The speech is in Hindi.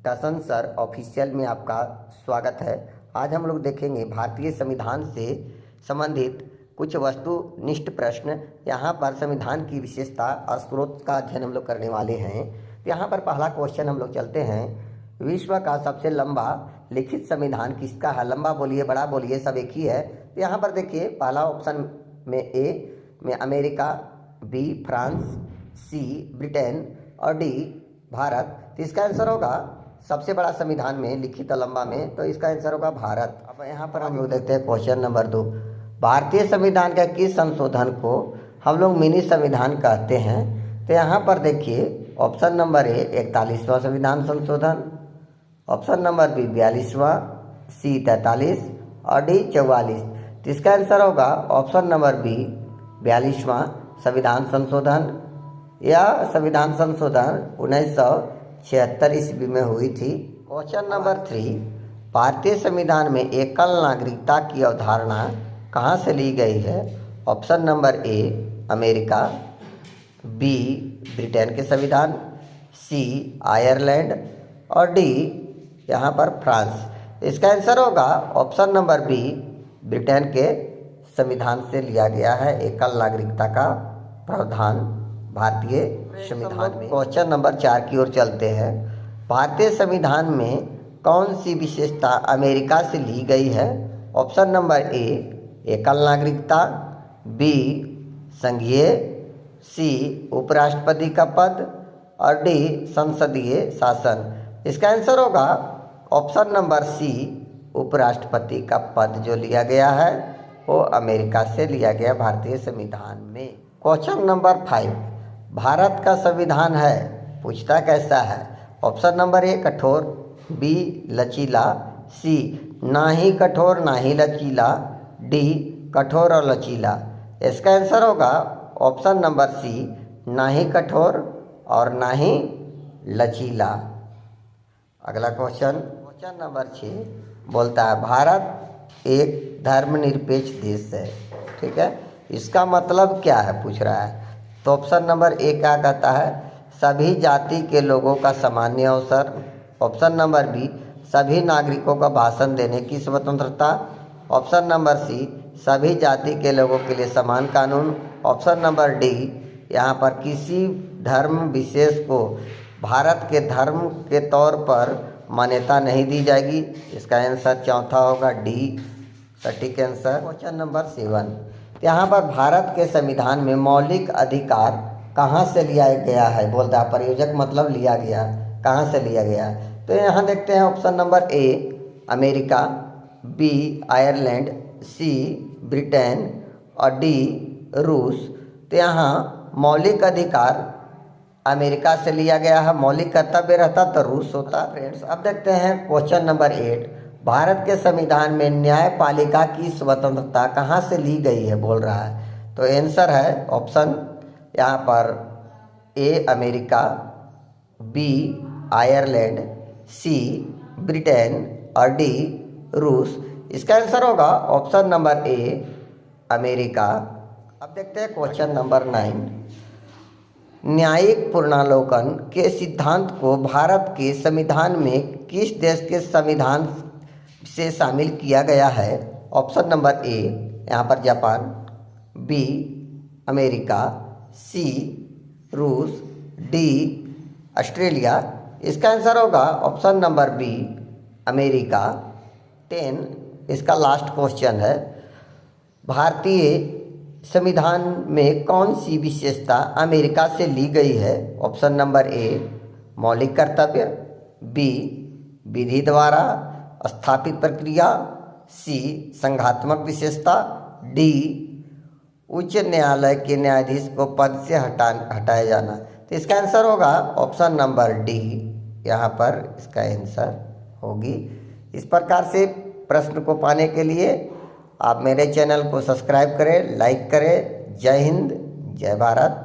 टसन सर ऑफिशियल में आपका स्वागत है। आज हम लोग देखेंगे भारतीय संविधान से संबंधित कुछ वस्तुनिष्ठ प्रश्न। यहाँ पर संविधान की विशेषता और स्रोत का अध्ययन हम लोग करने वाले हैं। तो यहाँ पर पहला क्वेश्चन हम लोग चलते हैं। विश्व का सबसे लंबा लिखित संविधान किसका है? लंबा बोलिए, बड़ा बोलिए, सब एक ही है। तो यहाँ पर देखिए, पहला ऑप्शन में ए में अमेरिका, बी फ्रांस, सी ब्रिटेन और डी भारत। तो इसका आंसर होगा सबसे बड़ा संविधान में लिखित लंबा में, तो इसका आंसर होगा भारत। अब यहाँ पर हम लोग देखते हैं क्वेश्चन नंबर 2। भारतीय संविधान का किस संशोधन को हम लोग मिनी संविधान कहते हैं? तो यहाँ पर देखिए, ऑप्शन नंबर ए 41वां संविधान संशोधन, ऑप्शन नंबर बी 42वां, सी 43 और डी 44। तो इसका आंसर होगा ऑप्शन नंबर बी 42वां संविधान संशोधन। यह संविधान संशोधन 1976 ईस्वी में हुई थी। क्वेश्चन नंबर 3, भारतीय संविधान में एकल नागरिकता की अवधारणा कहाँ से ली गई है? Option number A America, B Britain के संविधान, सी आयरलैंड और डी यहाँ पर फ्रांस। इसका आंसर होगा ऑप्शन नंबर बी ब्रिटेन के संविधान से लिया गया है एकल नागरिकता का प्रावधान भारतीय संविधान में। क्वेश्चन नंबर 4 की ओर चलते हैं। भारतीय संविधान में कौन सी विशेषता अमेरिका से ली गई है? ऑप्शन नंबर ए एकल नागरिकता, बी संघीय, सी उपराष्ट्रपति का पद और डी संसदीय शासन। इसका आंसर होगा ऑप्शन नंबर सी उपराष्ट्रपति का पद जो लिया गया है वो अमेरिका से लिया गया भारतीय संविधान में। क्वेश्चन नंबर 5, भारत का संविधान है पूछता कैसा है? ऑप्शन नंबर ए कठोर, बी लचीला, सी ना ही कठोर ना ही लचीला, डी कठोर और लचीला। इसका आंसर होगा ऑप्शन नंबर सी ना ही कठोर और ना ही लचीला। अगला क्वेश्चन नंबर 6 बोलता है भारत एक धर्मनिरपेक्ष देश है। ठीक है, इसका मतलब क्या है पूछ रहा है। तो ऑप्शन नंबर ए क्या कहता है? सभी जाति के लोगों का सामान्य अवसर। ऑप्शन नंबर बी सभी नागरिकों का भाषण देने की स्वतंत्रता। ऑप्शन नंबर सी सभी जाति के लोगों के लिए समान कानून। ऑप्शन नंबर डी यहाँ पर किसी धर्म विशेष को भारत के धर्म के तौर पर मान्यता नहीं दी जाएगी। इसका आंसर चौथा होगा डी सटीक आंसर। क्वेश्चन नंबर 7, यहाँ पर भारत के संविधान में मौलिक अधिकार कहाँ से लिया गया है? बोलता है प्रयोजक मतलब लिया गया, कहाँ से लिया गया? तो यहाँ देखते हैं option number A America, B Ireland, C Britain और डी रूस। तो यहाँ मौलिक अधिकार अमेरिका से लिया गया है, मौलिक कर्तव्य रहता तो रूस होता। फ्रेंड्स, अब देखते हैं क्वेश्चन नंबर 8, भारत के संविधान में न्यायपालिका की स्वतंत्रता कहाँ से ली गई है बोल रहा है। तो आंसर है ऑप्शन यहाँ पर A America, B Ireland, C Britain और डी रूस। इसका आंसर होगा ऑप्शन नंबर ए अमेरिका। अब देखते हैं क्वेश्चन नंबर 9, न्यायिक पुनरावलोकन के सिद्धांत को भारत के संविधान में किस देश के संविधान से शामिल किया गया है? ऑप्शन नंबर ए यहाँ पर जापान, बी अमेरिका, सी रूस, डी ऑस्ट्रेलिया। इसका आंसर होगा ऑप्शन नंबर बी अमेरिका। 10 इसका लास्ट क्वेश्चन है। भारतीय संविधान में कौन सी विशेषता अमेरिका से ली गई है? ऑप्शन नंबर ए मौलिक कर्तव्य, बी विधि द्वारा स्थापित प्रक्रिया, सी संघात्मक विशेषता, डी उच्च न्यायालय के न्यायाधीश को पद से हटाया जाना। तो इसका आंसर होगा ऑप्शन नंबर डी, यहाँ पर इसका आंसर होगी। इस प्रकार से प्रश्न को पाने के लिए आप मेरे चैनल को सब्सक्राइब करें, लाइक करें। जय हिंद, जय भारत।